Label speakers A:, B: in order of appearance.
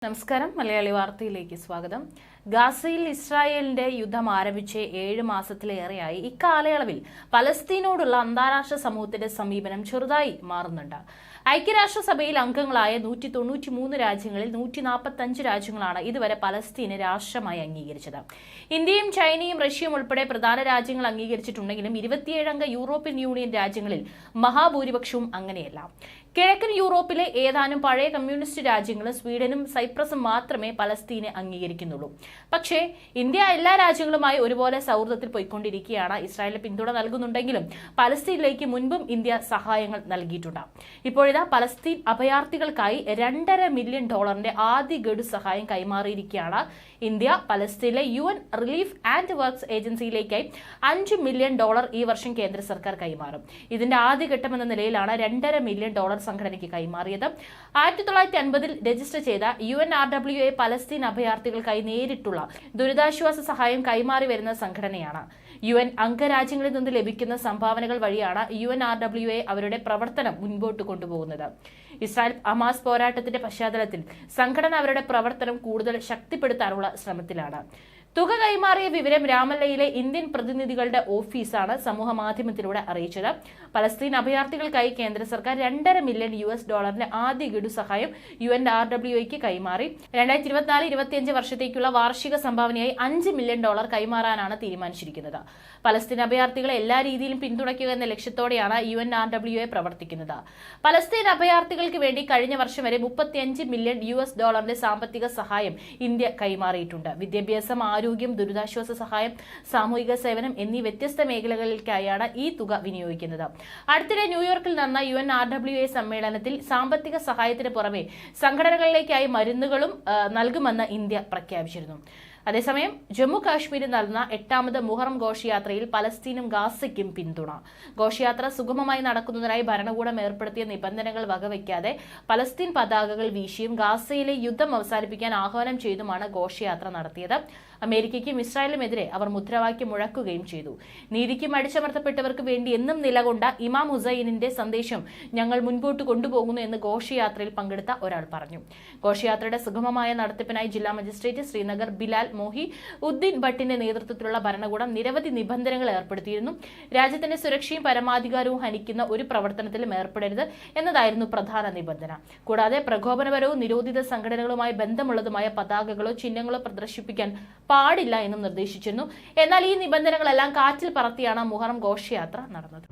A: നമസ്കാരം. മലയാളി വാർത്തയിലേക്ക് സ്വാഗതം. ഗാസയിൽ ഇസ്രായേലിന്റെ യുദ്ധം ആരംഭിച്ച് 7 മാസത്തിലേറെയായി. ഇക്കാലയളവിൽ പലസ്തീനോടുള്ള അന്താരാഷ്ട്ര സമൂഹത്തിന്റെ സമീപനം ചെറുതായി മാറുന്നുണ്ട്. ഐക്യരാഷ്ട്രസഭയിൽ അംഗങ്ങളായ 193 രാജ്യങ്ങളിൽ 145 രാജ്യങ്ങളാണ് ഇതുവരെ പലസ്തീനെ രാഷ്ട്രമായി അംഗീകരിച്ചത്. ഇന്ത്യയും ചൈനയും റഷ്യയും ഉൾപ്പെടെ പ്രധാന രാജ്യങ്ങൾ അംഗീകരിച്ചിട്ടുണ്ടെങ്കിലും 27 അംഗ യൂറോപ്യൻ യൂണിയൻ രാജ്യങ്ങളിൽ മഹാഭൂരിപക്ഷവും അങ്ങനെയല്ല. കിഴക്കൻ യൂറോപ്പിലെ ഏതാനും പഴയ കമ്മ്യൂണിസ്റ്റ് രാജ്യങ്ങളും സ്വീഡനും സൈപ്രസും മാത്രമേ പലസ്തീനെ അംഗീകരിക്കുന്നുള്ളൂ. പക്ഷേ ഇന്ത്യ എല്ലാ രാജ്യങ്ങളുമായി ഒരുപോലെ സൗഹൃദത്തിൽ പോയിക്കൊണ്ടിരിക്കുകയാണ്. ഇസ്രായേലിന് പിന്തുണ നൽകുന്നുണ്ടെങ്കിലും പലസ്തീനിലേക്ക് മുൻപും ഇന്ത്യ സഹായങ്ങൾ നൽകിയിട്ടുണ്ട്. ഇപ്പോഴിതാ പലസ്തീൻ അഭയാർത്ഥികൾക്കായി $2.5 മില്യൺ ആദ്യ ഗഡു സഹായം കൈമാറിയിരിക്കുകയാണ് ഇന്ത്യ. പലസ്തീനിലെ UN റിലീഫ് ആൻഡ് വർക്ക്സ് ഏജൻസിയിലേക്കായി $5 മില്യൺ ഈ വർഷം കേന്ദ്ര സർക്കാർ കൈമാറും. ഇതിന്റെ ആദ്യഘട്ടമെന്ന നിലയിലാണ് $2.5 മില്യൺ സംഘടനയ്ക്ക് കൈമാറിയത്. 1950 രജിസ്റ്റർ ചെയ്ത UNRWA പലസ്തീൻ അഭയാർത്ഥികൾക്കായി നേരിട്ടുള്ള ദുരിതാശ്വാസ സഹായം കൈമാറി വരുന്ന സംഘടനയാണ്. UN അംഗരാജ്യങ്ങളിൽ നിന്ന് ലഭിക്കുന്ന സംഭാവനകൾ വഴിയാണ് UNRWA അവരുടെ പ്രവർത്തനം മുൻപോട്ട് കൊണ്ടുപോകുന്നത്. ഇസ്രായേൽ ഹമാസ് പോരാട്ടത്തിന്റെ പശ്ചാത്തലത്തിൽ സംഘടന അവരുടെ പ്രവർത്തനം കൂടുതൽ ശക്തിപ്പെടുത്താനുള്ള ശ്രമത്തിലാണ്. തുക കൈമാറിയ വിവരം രാമല്ലയിലെ ഇന്ത്യൻ പ്രതിനിധികളുടെ ഓഫീസാണ് സമൂഹ മാധ്യമത്തിലൂടെ അറിയിച്ചത്. പലസ്തീൻ അഭയാർത്ഥികൾക്കായി കേന്ദ്ര സർക്കാർ $2.5 മില്യൺ ആദ്യ ഗഡു സഹായം UNRWAക്ക് കൈമാറി. 2024-25 വർഷത്തേക്കുള്ള വാർഷിക സംഭാവനയായി $5 മില്യൺ കൈമാറാനാണ് തീരുമാനിച്ചിരിക്കുന്നത്. പലസ്തീൻ അഭയാർത്ഥികളെ എല്ലാ രീതിയിലും പിന്തുണയ്ക്കുക എന്ന ലക്ഷ്യത്തോടെയാണ് UNRWA പ്രവർത്തിക്കുന്നത്. പലസ്തീൻ അഭയാർത്ഥികൾക്ക് വേണ്ടി കഴിഞ്ഞ വർഷം വരെ $35 മില്യൺ സാമ്പത്തിക സഹായം ഇന്ത്യ കൈമാറിയിട്ടുണ്ട്. വിദ്യാഭ്യാസം, ആരോഗ്യം, ദുരിതാശ്വാസ സഹായം, സാമൂഹിക സേവനം എന്നീ വ്യത്യസ്ത മേഖലകളിലേക്കായാണ് ഈ തുക വിനിയോഗിക്കുന്നത്. അടുത്തിടെ ന്യൂയോർക്കിൽ നടന്ന UNRWA സമ്മേളനത്തിൽ സാമ്പത്തിക സഹായത്തിന് പുറമെ സംഘടനകളിലേക്കായി മരുന്നുകളും നൽകുമെന്ന് ഇന്ത്യ പ്രഖ്യാപിച്ചിരുന്നു. അതേസമയം ജമ്മു കാശ്മീരിൽ നടന്ന 8ാമത് മുഹറം ഘോഷയാത്രയിൽ പലസ്തീനും ഗാസയ്ക്കും പിന്തുണ. ഘോഷയാത്ര സുഗമമായി നടക്കുന്നതിനായി ഭരണകൂടം ഏർപ്പെടുത്തിയ നിബന്ധനകൾ വകവയ്ക്കാതെ പലസ്തീൻ പതാകകൾ വീശിയും ഗാസയിലെ യുദ്ധം അവസാനിപ്പിക്കാൻ ആഹ്വാനം ചെയ്തുമാണ് ഘോഷയാത്ര നടത്തിയത്. അമേരിക്കയ്ക്കും ഇസ്രായേലിനുമെതിരെ അവർ മുദ്രാവാക്യം മുഴക്കുകയും ചെയ്തു. നീതിക്കും അടിച്ചമർത്തപ്പെട്ടവർക്ക് വേണ്ടി എന്നും നിലകൊണ്ട ഇമാം ഹുസൈനിന്റെ സന്ദേശം ഞങ്ങൾ മുൻപോട്ട് കൊണ്ടുപോകുന്നു എന്ന് ഘോഷയാത്രയിൽ പങ്കെടുത്ത ഒരാൾ പറഞ്ഞു. ഘോഷയാത്രയുടെ സുഗമമായ നടത്തിപ്പിനായി ജില്ലാ മജിസ്ട്രേറ്റ് ശ്രീനഗർ ബിലാൽ മോഹി ഉദ്ദീൻ ഭട്ടിന്റെ നേതൃത്വത്തിലുള്ള ഭരണകൂടം നിരവധി നിബന്ധനകൾ ഏർപ്പെടുത്തിയിരുന്നു. രാജ്യത്തിന്റെ സുരക്ഷയും പരമാധികാരവും ഹനിക്കുന്ന ഒരു പ്രവർത്തനത്തിലും ഏർപ്പെടരുത് എന്നതായിരുന്നു പ്രധാന നിബന്ധന. കൂടാതെ പ്രകോപനപരവും നിരോധിത സംഘടനകളുമായി ബന്ധമുള്ളതുമായ പതാകകളോ ചിഹ്നങ്ങളോ പ്രദർശിപ്പിക്കാൻ പാടില്ല എന്നും നിർദ്ദേശിച്ചിരുന്നു. എന്നാൽ ഈ നിബന്ധനകളെല്ലാം കാറ്റിൽ പറത്തിയാണ് മുഹറം ഘോഷയാത്ര നടന്നത്.